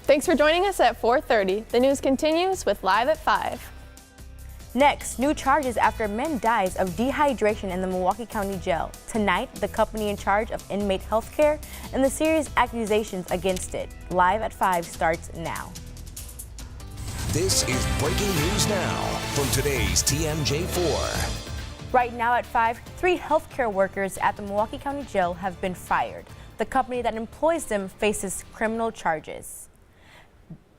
Thanks for joining us at 4:30. The news continues with Live at 5. Next, new charges after man dies of dehydration in the Milwaukee County Jail. Tonight, the company in charge of inmate health care and the serious accusations against it. Live at 5 starts now. This is breaking news now from today's TMJ4. Right now at 5, 3 healthcare workers at the Milwaukee County Jail have been fired. The company that employs them faces criminal charges.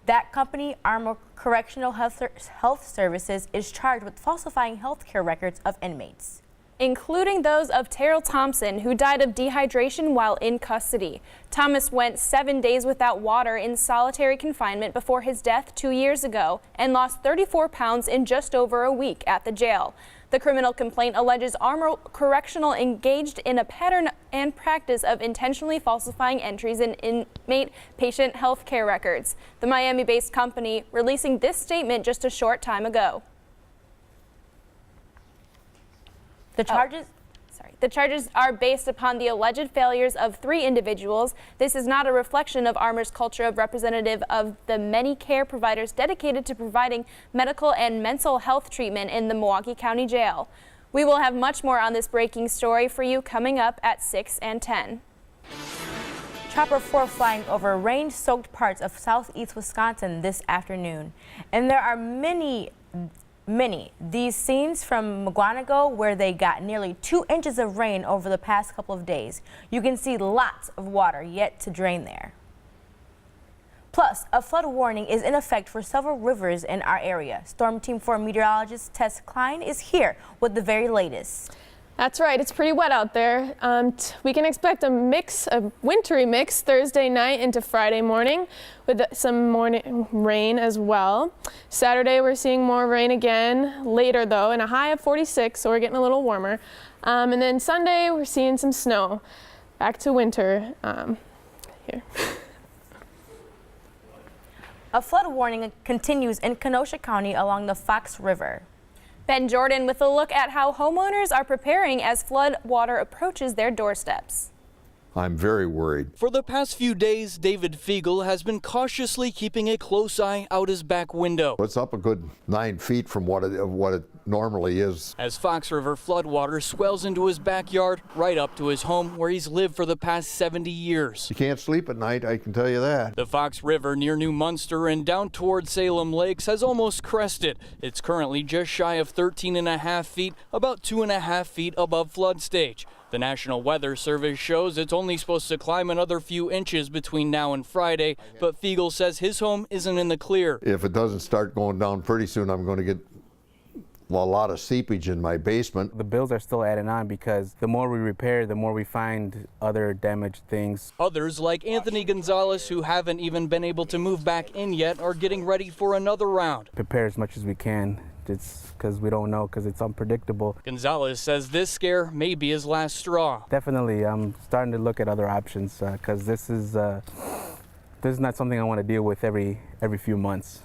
That company, Armor Correctional Health Services, is charged with falsifying healthcare records of inmates, including those of Terrell Thompson, who died of dehydration while in custody. Thomas went 7 days without water in solitary confinement before his death 2 years ago and lost 34 pounds in just over a week at the jail. The criminal complaint alleges Armor Correctional engaged in a pattern and practice of intentionally falsifying entries in inmate patient health care records. The Miami-based company releasing this statement just a short time ago. The charges are based upon the alleged failures of 3 individuals. This is not a reflection of Armor's culture of representative of the many care providers dedicated to providing medical and mental health treatment in the Milwaukee County Jail. We will have much more on this breaking story for you coming up at 6 and 10. Chopper 4 flying over rain-soaked parts of southeast Wisconsin this afternoon. And there are many. These scenes from Mugwanago, where they got nearly 2 inches of rain over the past couple of days. You can see lots of water yet to drain there. Plus, a flood warning is in effect for several rivers in our area. Storm Team 4 meteorologist Tess Klein is here with the very latest. That's right, it's pretty wet out there. We can expect a wintry mix Thursday night into Friday morning with some morning rain as well. Saturday we're seeing more rain again later though, and a high of 46, so we're getting a little warmer. And then Sunday we're seeing some snow. Back to winter here. A flood warning continues in Kenosha County along the Fox River. Ben Jordan with a look at how homeowners are preparing as flood water approaches their doorsteps. I'm very worried. For the past few days, David Fiegel has been cautiously keeping a close eye out his back window. It's up a good 9 feet from what it normally is. As Fox River floodwater swells into his backyard, right up to his home where he's lived for the past 70 years. You can't sleep at night, I can tell you that. The Fox River near New Munster and down toward Salem Lakes has almost crested. It's currently just shy of 13.5 feet, about 2.5 feet above flood stage. The National Weather Service shows it's only supposed to climb another few inches between now and Friday, but Fiegel says his home isn't in the clear. If it doesn't start going down pretty soon, I'm going to get a lot of seepage in my basement. The bills are still adding on because the more we repair, the more we find other damaged things. Others, like Anthony Gonzalez, who haven't even been able to move back in yet, are getting ready for another round. Prepare as much as we can. It's because we don't know, because it's unpredictable. Gonzalez says this scare may be his last straw. Definitely, I'm starting to look at other options because this is not something I want to deal with every few months.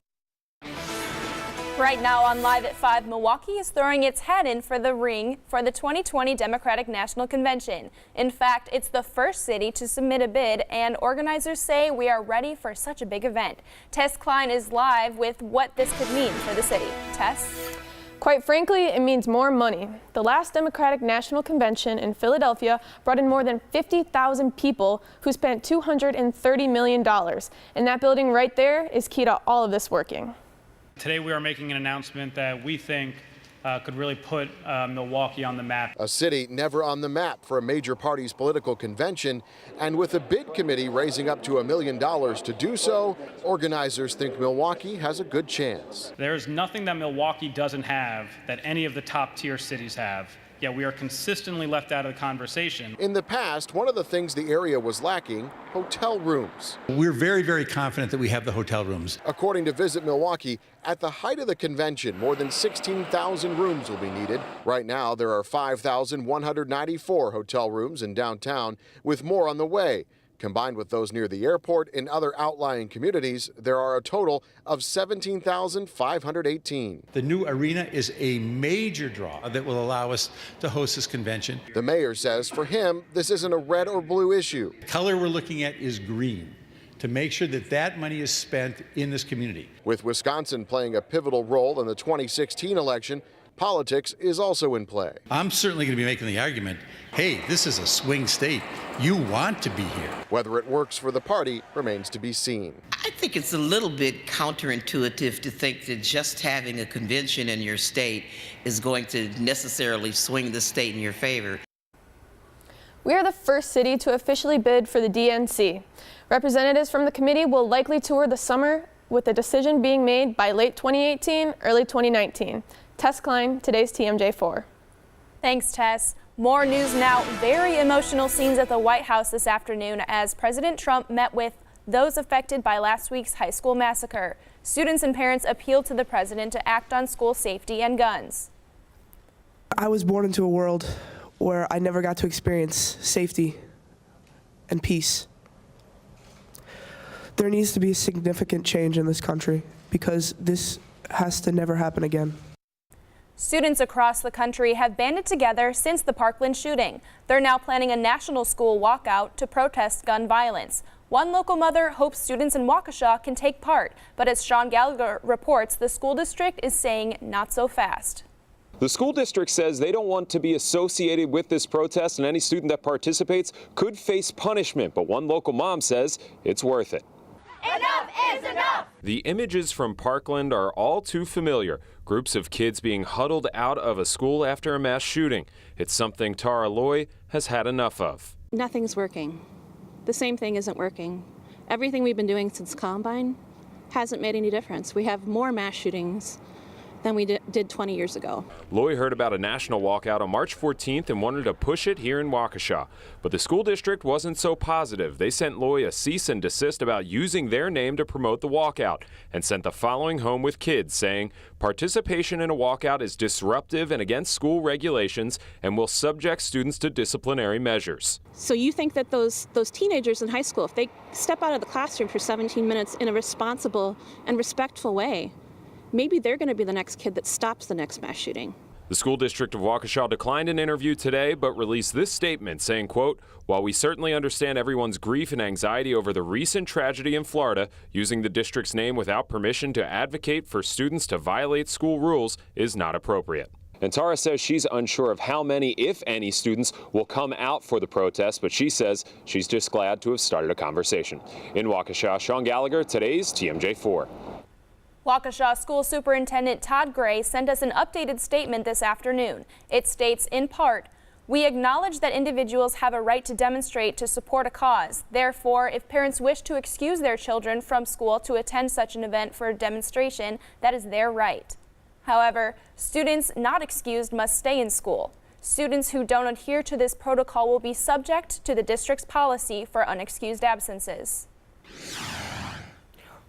Right now on Live at 5, Milwaukee is throwing its hat in for the ring for the 2020 Democratic National Convention. In fact, it's the first city to submit a bid, and organizers say we are ready for such a big event. Tess Klein is live with what this could mean for the city. Tess? Quite frankly, it means more money. The last Democratic National Convention in Philadelphia brought in more than 50,000 people who spent $230 million. And that building right there is key to all of this working. Today we are making an announcement that we think could really put Milwaukee on the map. A city never on the map for a major party's political convention, and with a bid committee raising up to $1 million to do so, organizers think Milwaukee has a good chance. There's nothing that Milwaukee doesn't have that any of the top tier cities have. Yet we are consistently left out of the conversation. In the past, one of the things the area was lacking, hotel rooms. We're very, very confident that we have the hotel rooms. According to Visit Milwaukee, at the height of the convention, more than 16,000 rooms will be needed. Right now, there are 5,194 hotel rooms in downtown, with more on the way. Combined with those near the airport and other outlying communities, there are a total of 17,518. The new arena is a major draw that will allow us to host this convention. The mayor says for him, this isn't a red or blue issue. The color we're looking at is green, to make sure that that money is spent in this community. With Wisconsin playing a pivotal role in the 2016 election, politics is also in play. I'm certainly going to be making the argument, hey, this is a swing state. You want to be here. Whether it works for the party remains to be seen. I think it's a little bit counterintuitive to think that just having a convention in your state is going to necessarily swing the state in your favor. We are the first city to officially bid for the DNC. Representatives from the committee will likely tour the summer, with the decision being made by late 2018, early 2019. Tess Klein, today's TMJ4. Thanks, Tess. More news now. Very emotional scenes at the White House this afternoon as President Trump met with those affected by last week's high school massacre. Students and parents appealed to the president to act on school safety and guns. I was born into a world where I never got to experience safety and peace. There needs to be a significant change in this country because this has to never happen again. Students across the country have banded together since the Parkland shooting. They're now planning a national school walkout to protest gun violence. One local mother hopes students in Waukesha can take part, but as Sean Gallagher reports, the school district is saying not so fast. The school district says they don't want to be associated with this protest, and any student that participates could face punishment, but one local mom says it's worth it. Enough is enough! The images from Parkland are all too familiar. Groups of kids being huddled out of a school after a mass shooting. It's something Tara Loy has had enough of. Nothing's working. The same thing isn't working. Everything we've been doing since Columbine hasn't made any difference. We have more mass shootings than we did 20 years ago. Loy heard about a national walkout on March 14th and wanted to push it here in Waukesha. But the school district wasn't so positive. They sent Loy a cease and desist about using their name to promote the walkout and sent the following home with kids saying, participation in a walkout is disruptive and against school regulations and will subject students to disciplinary measures. So you think that those teenagers in high school, if they step out of the classroom for 17 minutes in a responsible and respectful way, maybe they're going to be the next kid that stops the next mass shooting. The school district of Waukesha declined an interview today, but released this statement saying, quote, while we certainly understand everyone's grief and anxiety over the recent tragedy in Florida, using the district's name without permission to advocate for students to violate school rules is not appropriate. And Tara says she's unsure of how many, if any, students will come out for the protest, but she says she's just glad to have started a conversation. In Waukesha, Sean Gallagher, today's TMJ4. Waukesha School Superintendent Todd Gray sent us an updated statement this afternoon. It states, in part, we acknowledge that individuals have a right to demonstrate to support a cause. Therefore, if parents wish to excuse their children from school to attend such an event for a demonstration, that is their right. However, students not excused must stay in school. Students who don't adhere to this protocol will be subject to the district's policy for unexcused absences.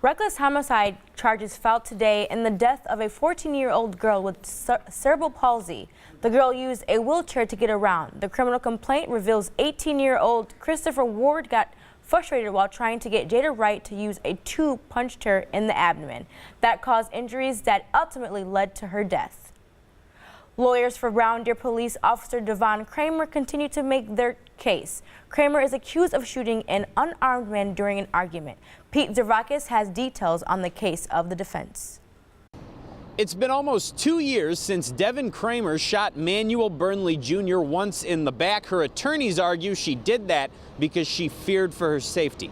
Reckless homicide charges filed today in the death of a 14-year-old girl with cerebral palsy. The girl used a wheelchair to get around. The criminal complaint reveals 18-year-old Christopher Ward got frustrated while trying to get Jada Wright to use a tube punched her in the abdomen. That caused injuries that ultimately led to her death. Lawyers for Brown Deer Police Officer Devon Kramer continue to make their case. Kramer is accused of shooting an unarmed man during an argument. Pete Zervakis has details on the case of the defense. It's been almost 2 years since Devon Kramer shot Manuel Burnley Jr. once in the back. Her attorneys argue she did that because she feared for her safety.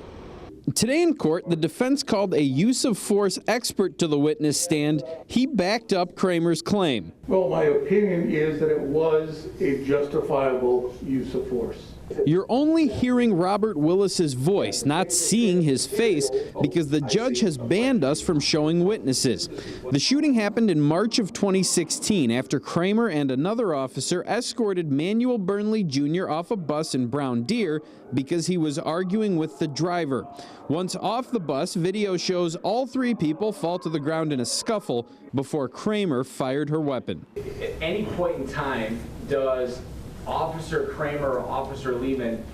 Today in court, the defense called a use of force expert to the witness stand. He backed up Kramer's claim. Well, my opinion is that it was a justifiable use of force. You're only hearing Robert Willis's voice, not seeing his face, because the judge has banned us from showing witnesses. The shooting happened in March of 2016 after Kramer and another officer escorted Manuel Burnley Jr. off a bus in Brown Deer because he was arguing with the driver. Once off the bus, video shows all three people fall to the ground in a scuffle before Kramer fired her weapon. At any point in time, does Officer Kramer or Officer Lehman,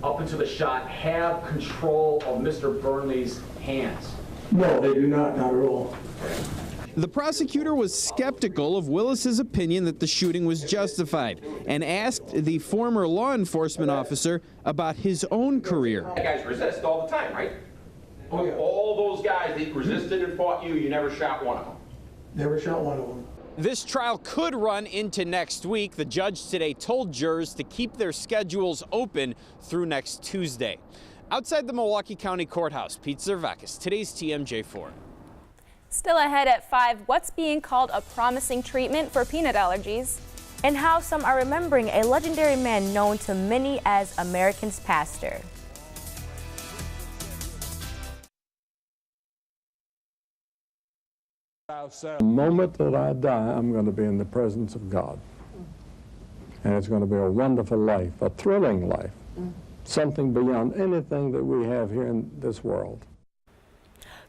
up until the shot, have control of Mr. Burnley's hands? No, they do not at all. The prosecutor was skeptical of Willis's opinion that the shooting was justified and asked the former law enforcement officer about his own career. Guys resist all the time, right? All those guys that resisted and fought you, you never shot one of them. Never shot one of them. This trial could run into next week. The judge today told jurors to keep their schedules open through next Tuesday. Outside the Milwaukee County Courthouse, Pete Zervakis, today's TMJ4. Still ahead at 5, what's being called a promising treatment for peanut allergies? And how some are remembering a legendary man known to many as America's pastor. The moment that I die, I'm going to be in the presence of God. And it's going to be a wonderful life, a thrilling life, something beyond anything that we have here in this world.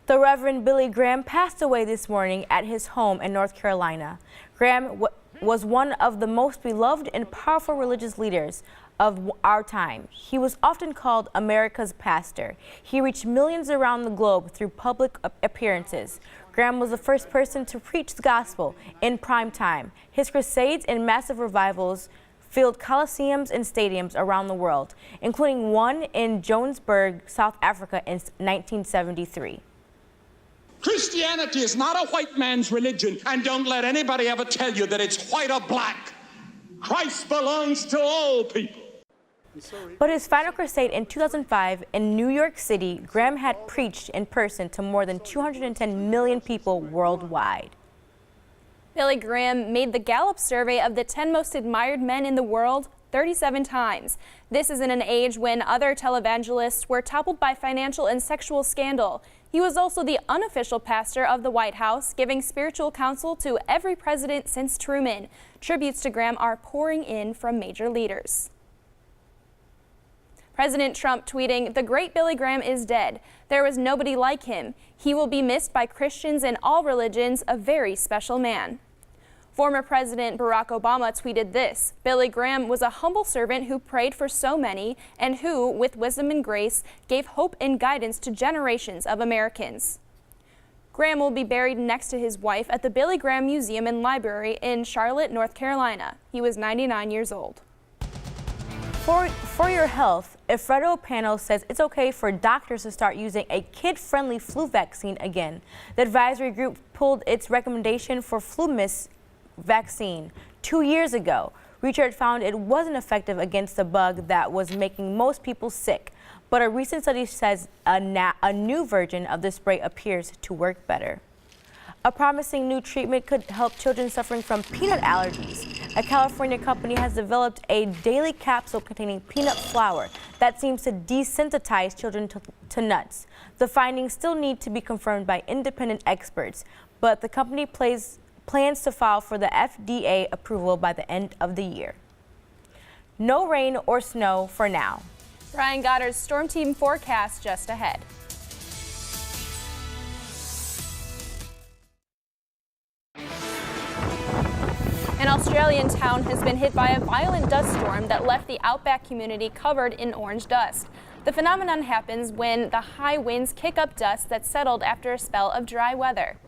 The Reverend Billy Graham passed away this morning at his home in North Carolina. Graham was one of the most beloved and powerful religious leaders of our time. He was often called America's pastor. He reached millions around the globe through public appearances. Graham was the first person to preach the gospel in prime time. His crusades and massive revivals filled coliseums and stadiums around the world, including one in Johannesburg, South Africa in 1973. Christianity is not a white man's religion, and don't let anybody ever tell you that it's white or black. Christ belongs to all people. But his final crusade in 2005 in New York City, Graham had preached in person to more than 210 million people worldwide. Billy Graham made the Gallup survey of the 10 most admired men in the world 37 times. This is in an age when other televangelists were toppled by financial and sexual scandal. He was also the unofficial pastor of the White House, giving spiritual counsel to every president since Truman. Tributes to Graham are pouring in from major leaders. President Trump tweeting, "The great Billy Graham is dead. There was nobody like him. He will be missed by Christians and all religions, a very special man." Former President Barack Obama tweeted this, "Billy Graham was a humble servant who prayed for so many and who, with wisdom and grace, gave hope and guidance to generations of Americans." Graham will be buried next to his wife at the Billy Graham Museum and Library in Charlotte, North Carolina. He was 99 years old. For your health, a federal panel says it's okay for doctors to start using a kid-friendly flu vaccine again. The advisory group pulled its recommendation for FluMist vaccine 2 years ago. Research found it wasn't effective against the bug that was making most people sick, but a recent study says a new version of the spray appears to work better. A promising new treatment could help children suffering from peanut allergies. A California company has developed a daily capsule containing peanut flour that seems to desensitize children to nuts. The findings still need to be confirmed by independent experts, but the company plans to file for the FDA approval by the end of the year. No rain or snow for now. Brian Goddard's Storm Team forecast just ahead. An Australian town has been hit by a violent dust storm that left the outback community covered in orange dust. The phenomenon happens when the high winds kick up dust that settled after a spell of dry weather.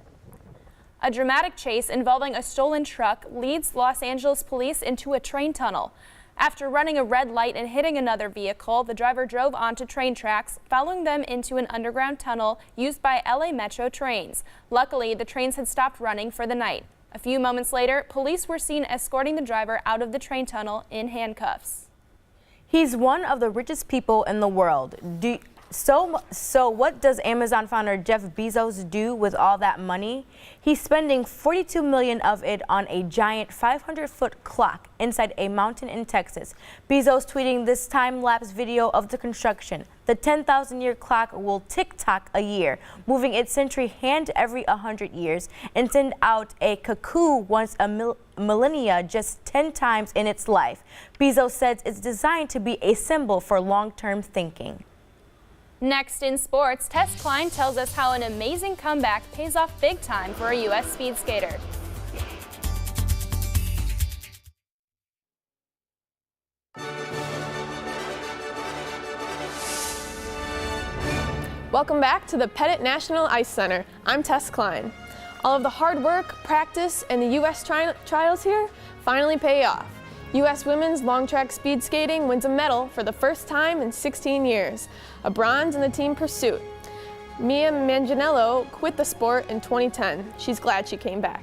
A dramatic chase involving a stolen truck leads Los Angeles police into a train tunnel. After running a red light and hitting another vehicle, the driver drove onto train tracks, following them into an underground tunnel used by LA Metro trains. Luckily, the trains had stopped running for the night. A few moments later, police were seen escorting the driver out of the train tunnel in handcuffs. He's one of the richest people in the world. So what does Amazon founder Jeff Bezos do with all that money? He's spending $42 million of it on a giant 500-foot clock inside a mountain in Texas. Bezos tweeting this time-lapse video of the construction. The 10,000-year clock will tick-tock a year, moving its century hand every 100 years, and send out a cuckoo once a millennia, just 10 times in its life. Bezos says it's designed to be a symbol for long-term thinking. Next in sports, Tess Klein tells us how an amazing comeback pays off big time for a U.S. speed skater. Welcome back to the Pettit National Ice Center. I'm Tess Klein. All of the hard work, practice, and the U.S. trials here finally pay off. U.S. women's long track speed skating wins a medal for the first time in 16 years, a bronze in the team pursuit. Mia Manganiello quit the sport in 2010. She's glad she came back.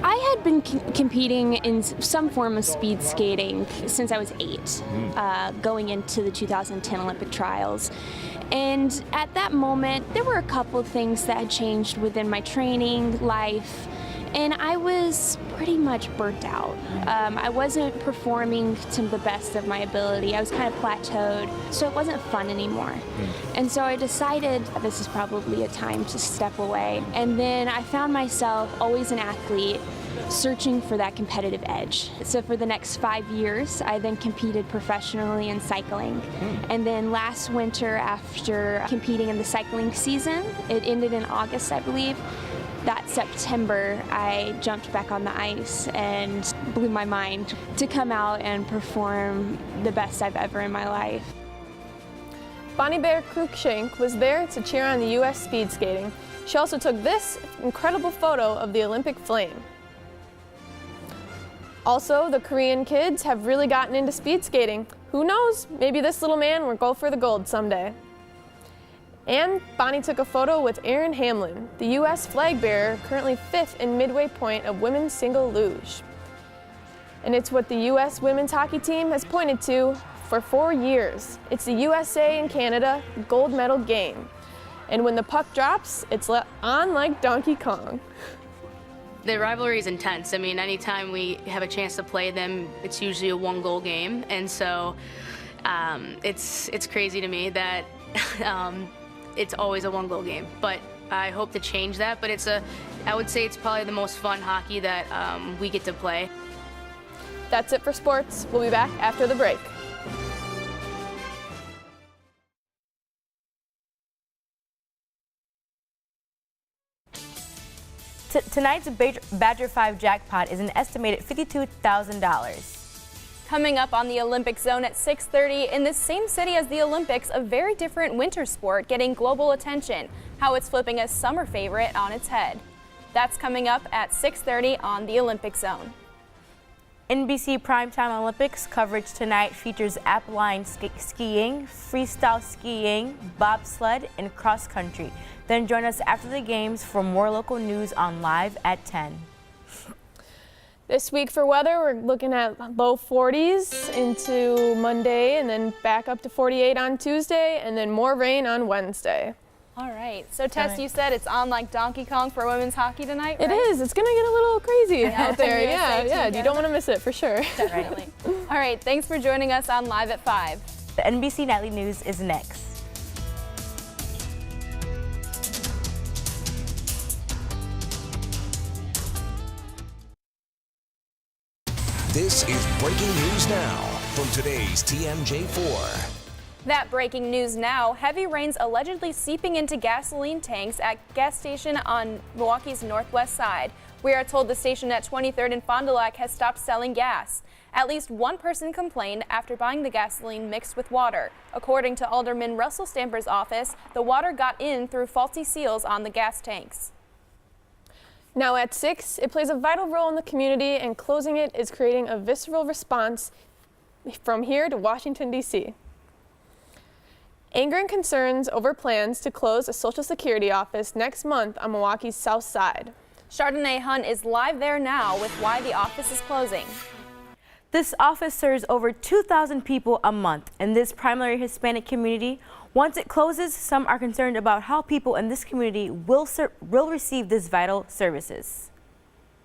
I had been competing in some form of speed skating since I was 8, going into the 2010 Olympic trials. And at that moment, there were a couple of things that had changed within my training life, and I was pretty much burnt out. I wasn't performing to the best of my ability. I was kind of plateaued, so it wasn't fun anymore. And so I decided this is probably a time to step away. And then I found myself always an athlete, searching for that competitive edge. So for the next 5 years, I then competed professionally in cycling. And then last winter, after competing in the cycling season, it ended in August, I believe, that September, I jumped back on the ice and blew my mind to come out and perform the best I've ever in my life. Bonnie Bear Cruikshank was there to cheer on the U.S. speed skating. She also took this incredible photo of the Olympic flame. Also, the Korean kids have really gotten into speed skating. Who knows, maybe this little man will go for the gold someday. And Bonnie took a photo with Erin Hamlin, the U.S. flag bearer, currently 5th in midway point of women's single luge. And it's what the U.S. women's hockey team has pointed to for 4 years. It's the USA and Canada gold medal game. And when the puck drops, it's on like Donkey Kong. The rivalry is intense. I mean, anytime we have a chance to play them, it's usually a one-goal game. And so it's crazy to me that it's always a one-goal game. But I hope to change that. But I would say it's probably the most fun hockey that we get to play. That's it for sports. We'll be back after the break. Tonight's Badger 5 jackpot is an estimated $52,000. Coming up on the Olympic Zone at 6:30, in the same city as the Olympics, a very different winter sport getting global attention, how it's flipping a summer favorite on its head. That's coming up at 6:30 on the Olympic Zone. NBC Primetime Olympics coverage tonight features alpine skiing, freestyle skiing, bobsled, and cross country. Then join us after the games for more local news on Live at 10. This week for weather, we're looking at low 40s into Monday, and then back up to 48 on Tuesday, and then more rain on Wednesday. All right. So, Tess, you said it's on like Donkey Kong for women's hockey tonight, right? It is. It's going to get a little crazy out there. Yeah. You don't want to miss it for sure. Definitely. All right. Thanks for joining us on Live at 5. The NBC Nightly News is next. This is breaking news now from today's TMJ4. That breaking news now, heavy rains allegedly seeping into gasoline tanks at gas station on Milwaukee's northwest side. We are told the station at 23rd and Fond du Lac has stopped selling gas. At least one person complained after buying the gasoline mixed with water. According to Alderman Russell Stamper's office, the water got in through faulty seals on the gas tanks. Now at 6, it plays a vital role in the community, and closing it is creating a visceral response from here to Washington, D.C. Anger and concerns over plans to close a Social Security office next month on Milwaukee's south side. Chardonnay Hunt is live there now with why the office is closing. This office serves over 2,000 people a month in this primarily Hispanic community. Once it closes, some are concerned about how people in this community will receive these vital services.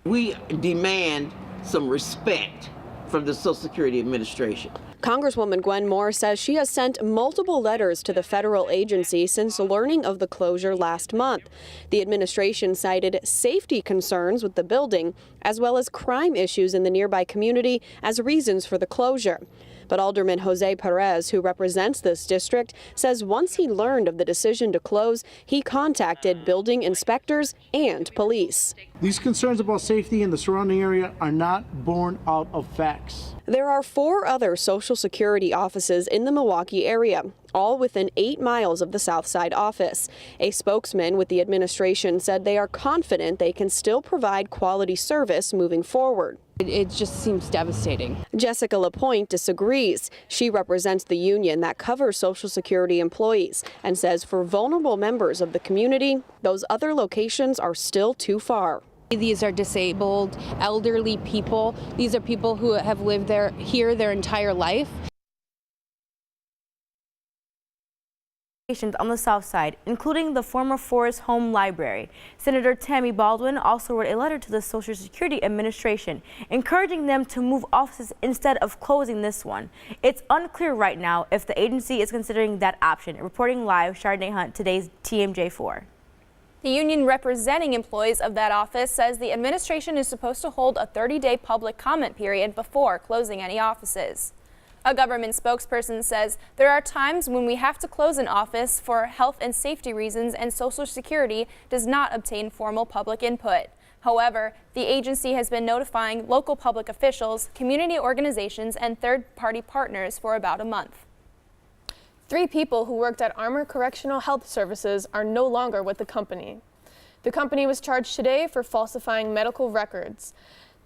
We demand some respect from the Social Security Administration. Congresswoman Gwen Moore says she has sent multiple letters to the federal agency since learning of the closure last month. The administration cited safety concerns with the building, as well as crime issues in the nearby community as reasons for the closure. But Alderman Jose Perez, who represents this district, says once he learned of the decision to close, he contacted building inspectors and police. These concerns about safety in the surrounding area are not born out of facts. There are 4 other Social Security offices in the Milwaukee area, all within 8 miles of the Southside office. A spokesman with the administration said they are confident they can still provide quality service moving forward. It just seems devastating. Jessica LaPointe disagrees. She represents the union that covers Social Security employees and says for vulnerable members of the community, those other locations are still too far. These are disabled, elderly people. These are people who have lived here their entire life. On the South Side, including the former Forest Home Library. Senator Tammy Baldwin also wrote a letter to the Social Security Administration, encouraging them to move offices instead of closing this one. It's unclear right now if the agency is considering that option. Reporting live, Chardonnay Hunt, today's TMJ4. The union representing employees of that office says the administration is supposed to hold a 30-day public comment period before closing any offices. A government spokesperson says there are times when we have to close an office for health and safety reasons and Social Security does not obtain formal public input. However, the agency has been notifying local public officials, community organizations, and third-party partners for about a month. 3 people who worked at Armor Correctional Health Services are no longer with the company. The company was charged today for falsifying medical records.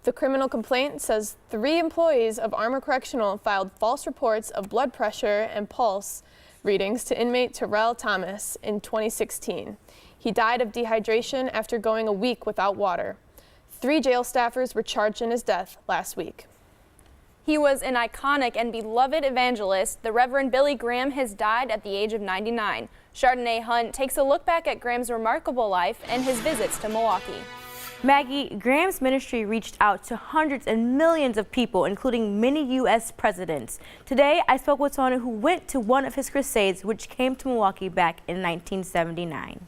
The criminal complaint says 3 employees of Armor Correctional filed false reports of blood pressure and pulse readings to inmate Terrell Thomas in 2016. He died of dehydration after going a week without water. 3 jail staffers were charged in his death last week. He was an iconic and beloved evangelist. The Reverend Billy Graham has died at the age of 99. Chardonnay Hunt takes a look back at Graham's remarkable life and his visits to Milwaukee. Maggie, Graham's ministry reached out to hundreds and millions of people, including many U.S. presidents. Today, I spoke with someone who went to one of his crusades, which came to Milwaukee back in 1979.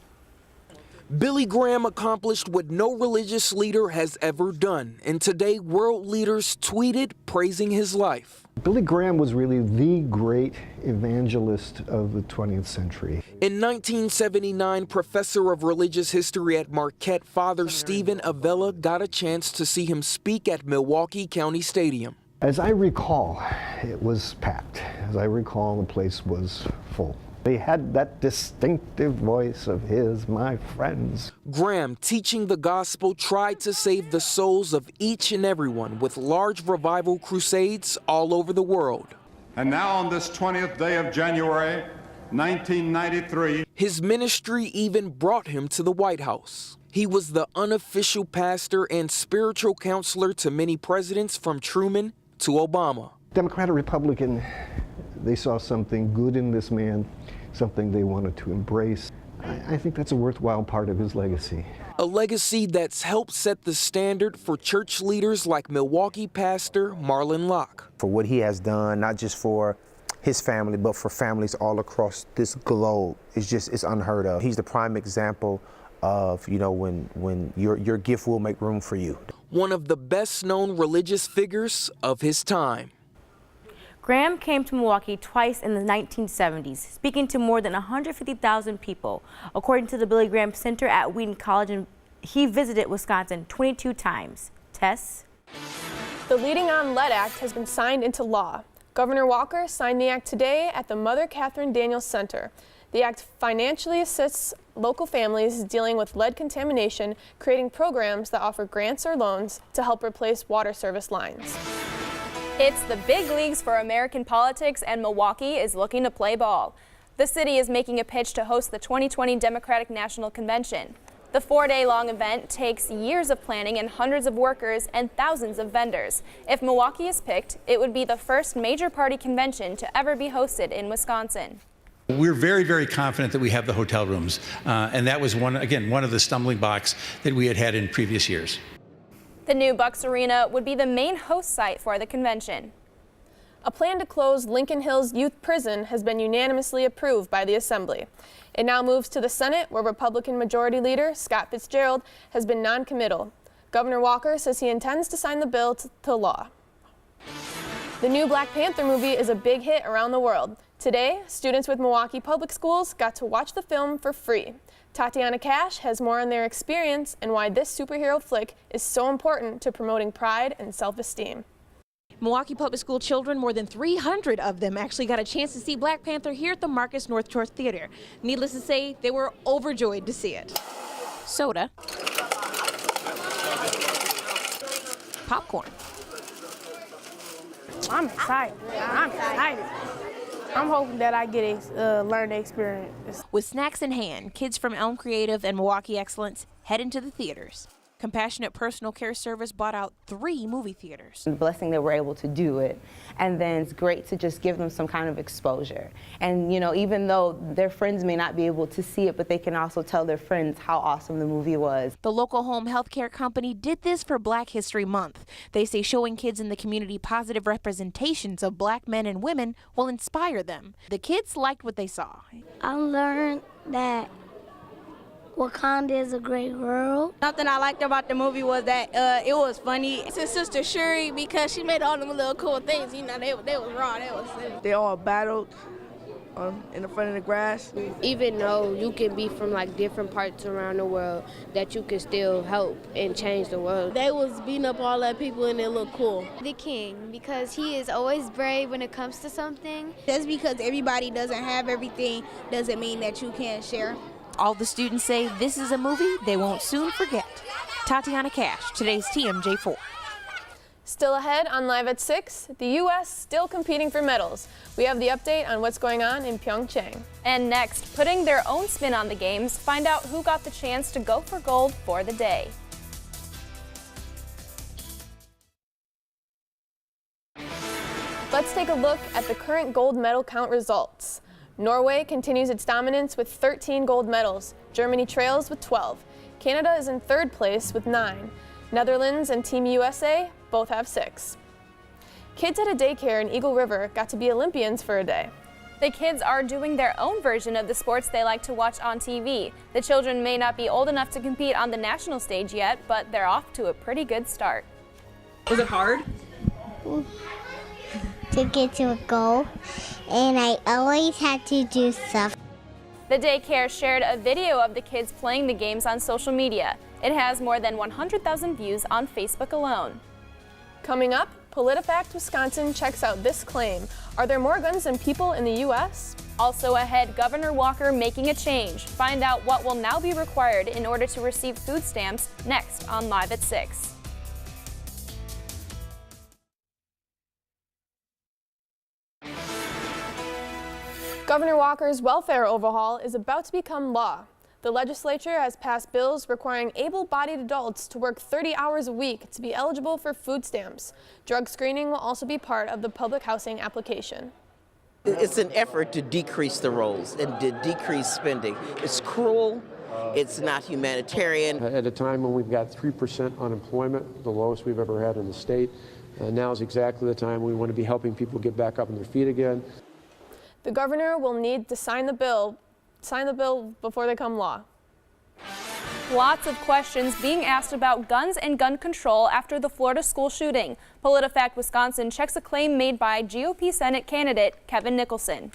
Billy Graham accomplished what no religious leader has ever done, and today world leaders tweeted praising his life. Billy Graham was really the great evangelist of the 20th century. In 1979, professor of religious history at Marquette, Father Stephen Avella got a chance to see him speak at Milwaukee County Stadium. As I recall, it was packed. As I recall, the place was full. They had that distinctive voice of his, my friends. Graham, teaching the gospel, tried to save the souls of each and everyone with large revival crusades all over the world. And now on this 20th day of January, 1993, his ministry even brought him to the White House. He was the unofficial pastor and spiritual counselor to many presidents from Truman to Obama. Democrat or Republican, they saw something good in this man, something they wanted to embrace. I think that's a worthwhile part of his legacy. A legacy that's helped set the standard for church leaders like Milwaukee pastor Marlon Locke. For what he has done, not just for his family, but for families all across this globe, it's unheard of. He's the prime example of, when your gift will make room for you. One of the best known religious figures of his time. Graham came to Milwaukee twice in the 1970s, speaking to more than 150,000 people. According to the Billy Graham Center at Wheaton College, and he visited Wisconsin 22 times. Tess? The Leading on Lead Act has been signed into law. Governor Walker signed the act today at the Mother Catherine Daniels Center. The act financially assists local families dealing with lead contamination, creating programs that offer grants or loans to help replace water service lines. It's the big leagues for American politics, and Milwaukee is looking to play ball. The city is making a pitch to host the 2020 Democratic National Convention. The 4-day-long event takes years of planning and hundreds of workers and thousands of vendors. If Milwaukee is picked, it would be the first major party convention to ever be hosted in Wisconsin. We're very, very confident that we have the hotel rooms, and that was one of the stumbling blocks that we had in previous years. The new Bucks Arena would be the main host site for the convention. A plan to close Lincoln Hills Youth Prison has been unanimously approved by the Assembly. It now moves to the Senate, where Republican Majority Leader Scott Fitzgerald has been non-committal. Governor Walker says he intends to sign the bill to law. The new Black Panther movie is a big hit around the world. Today, students with Milwaukee Public Schools got to watch the film for free. Tatiana Cash has more on their experience and why this superhero flick is so important to promoting pride and self-esteem. Milwaukee Public School children, more than 300 of them, actually got a chance to see Black Panther here at the Marcus North Shore Theater. Needless to say, they were overjoyed to see it. Soda. Popcorn. I'm excited. I'm hoping that I get to learn the experience. With snacks in hand, kids from Elm Creative and Milwaukee Excellence head into the theaters. Compassionate Personal Care Service bought out 3 movie theaters. The blessing that we're able to do it, and then it's great to just give them some kind of exposure. And you know, even though their friends may not be able to see it, but they can also tell their friends how awesome the movie was. The local home health care company did this for Black History Month. They say showing kids in the community positive representations of Black men and women will inspire them. The kids liked what they saw. I learned that Wakanda is a great world. Something I liked about the movie was that it was funny. It's his sister Shuri, because she made all them little cool things. You know, they was raw. They all battled in the front of the grass. Even though you can be from like different parts around the world, that you can still help and change the world. They was beating up all that people and they look cool. The king, because he is always brave when it comes to something. Just because everybody doesn't have everything doesn't mean that you can't share. All the students say this is a movie they won't soon forget. Tatiana Cash, today's TMJ4. Still ahead on Live at 6, the U.S. still competing for medals. We have the update on what's going on in Pyeongchang. And next, putting their own spin on the games, find out who got the chance to go for gold for the day. Let's take a look at the current gold medal count results. Norway continues its dominance with 13 gold medals. Germany trails with 12. Canada is in 3rd place with 9. Netherlands and Team USA both have 6. Kids at a daycare in Eagle River got to be Olympians for a day. The kids are doing their own version of the sports they like to watch on TV. The children may not be old enough to compete on the national stage yet, but they're off to a pretty good start. Was it hard? To get to a goal, and I always had to do stuff. The daycare shared a video of the kids playing the games on social media. It has more than 100,000 views on Facebook alone. Coming up, PolitiFact Wisconsin checks out this claim. Are there more guns than people in the U.S.? Also ahead, Governor Walker making a change. Find out what will now be required in order to receive food stamps next on Live at 6. Governor Walker's welfare overhaul is about to become law. The legislature has passed bills requiring able-bodied adults to work 30 hours a week to be eligible for food stamps. Drug screening will also be part of the public housing application. It's an effort to decrease the rolls and to decrease spending. It's cruel. It's not humanitarian. At a time when we've got 3% unemployment, the lowest we've ever had in the state, now is exactly the time we want to be helping people get back up on their feet again. The governor will need to sign the bill before they become law. Lots of questions being asked about guns and gun control after the Florida school shooting. PolitiFact Wisconsin checks a claim made by GOP Senate candidate Kevin Nicholson.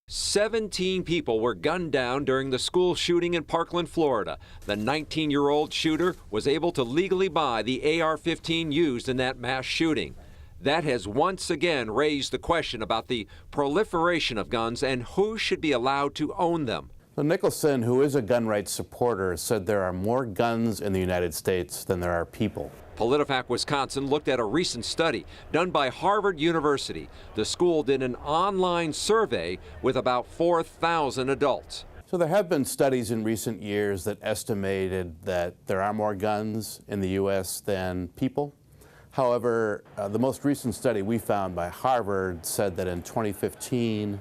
17 people were gunned down during the school shooting in Parkland, Florida. The 19-year-old shooter was able to legally buy the AR-15 used in that mass shooting. That has once again raised the question about the proliferation of guns and who should be allowed to own them. Well, Nicholson, who is a gun rights supporter, said there are more guns in the United States than there are people. PolitiFact Wisconsin looked at a recent study done by Harvard University. The school did an online survey with about 4,000 adults. So there have been studies in recent years that estimated that there are more guns in the U.S. than people. However, the most recent study we found by Harvard said that in 2015,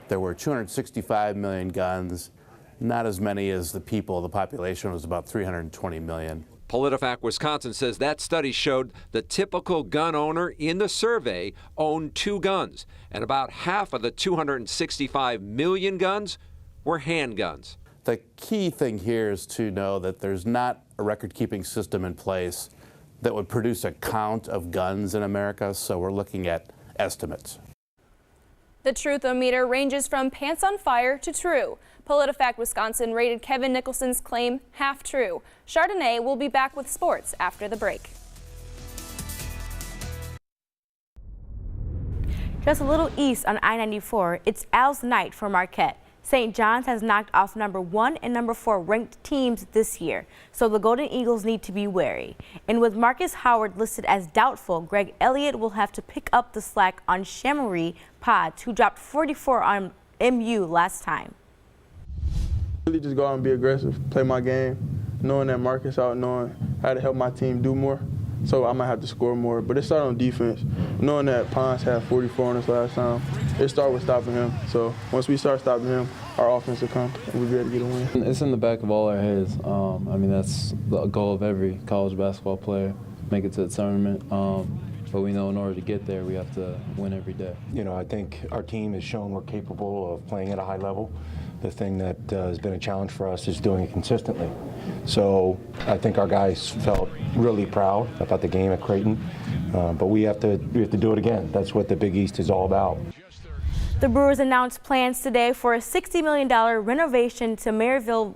there were 265 million guns, not as many as the people. The population was about 320 million. PolitiFact Wisconsin says that study showed the typical gun owner in the survey owned 2 guns, and about half of the 265 million guns were handguns. The key thing here is to know that there's not a record-keeping system in place that would produce a count of guns in America, so we're looking at estimates. The Truth-O-Meter ranges from pants on fire to true. PolitiFact Wisconsin rated Kevin Nicholson's claim half true. Chardonnay will be back with sports after the break. Just a little east on I-94, it's Al's night for Marquette. St. John's has knocked off number 1 and number 4 ranked teams this year, so the Golden Eagles need to be wary. And with Marcus Howard listed as doubtful, Greg Elliott will have to pick up the slack on Shamory Pods, who dropped 44 on MU last time. Really just go out and be aggressive, play my game, knowing that Marcus out, knowing how to help my team do more. So I might have to score more, but it started on defense. Knowing that Pons had 44 on us last time, it started with stopping him. So once we start stopping him, our offense will come and we'll be able to get a win. It's in the back of all our heads. I mean, that's the goal of every college basketball player, make it to the tournament. But we know in order to get there, we have to win every day. You know, I think our team has shown we're capable of playing at a high level. The thing that has been a challenge for us is doing it consistently. So I think our guys felt really proud about the game at Creighton, but we have to do it again. That's what the Big East is all about. The Brewers announced plans today for a $60 million renovation to Maryville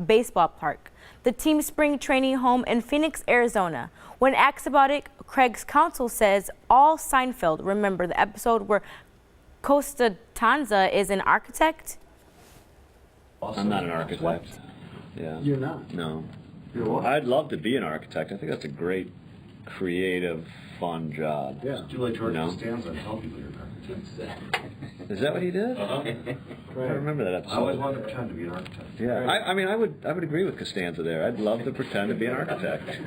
Baseball Park, the team's spring training home in Phoenix, Arizona. When asked about it, Craig's counsel says all Seinfeld, remember the episode where Costanza is an architect? I'm not an architect. What? Yeah. You're not? No. You're what? I'd love to be an architect. I think that's a great, creative, fun job. Yeah. Do you like George Costanza and help you with your architect? Is that what he did? I remember that episode. I always wanted to pretend to be an architect. Yeah. I mean, I would agree with Costanza there. I'd love to pretend to be an architect.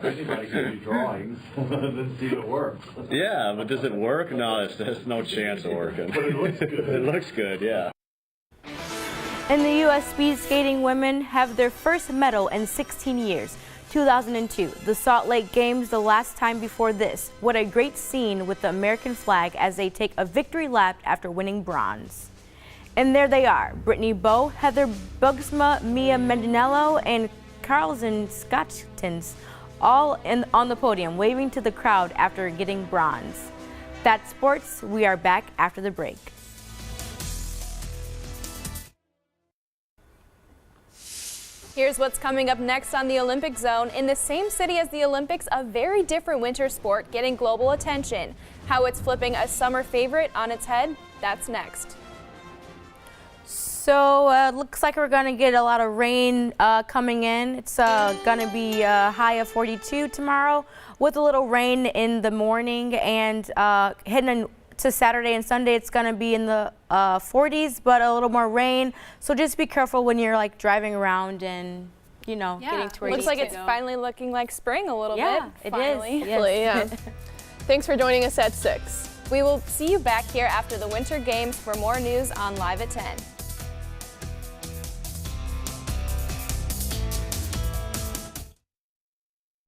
Anybody can do drawings and see it work. Yeah, but does it work? No, there's no chance of working. But it looks good. It looks good, yeah. And the U.S. speed skating women have their first medal in 16 years. 2002, the Salt Lake Games, the last time before this. What a great scene with the American flag as they take a victory lap after winning bronze. And there they are, Brittany Bowe, Heather Bugsma, Mia Mendinello, and Carlson Scottons, all on the podium, waving to the crowd after getting bronze. That's sports. We are back after the break. Here's what's coming up next on the Olympic Zone. In the same city as the Olympics, a very different winter sport getting global attention. How it's flipping a summer favorite on its head, that's next. So looks like we're going to get a lot of rain coming in. It's going to be a high of 42 tomorrow with a little rain in the morning, and heading to Saturday and Sunday it's going to be in the 40s, but a little more rain. So just be careful when you're like driving around and, you know, getting to where you Looks like need it's to go. finally looking like spring a little bit. Yeah, it is. Yeah. Thanks for joining us at 6. We will see you back here after the Winter Games for more news on Live at 10.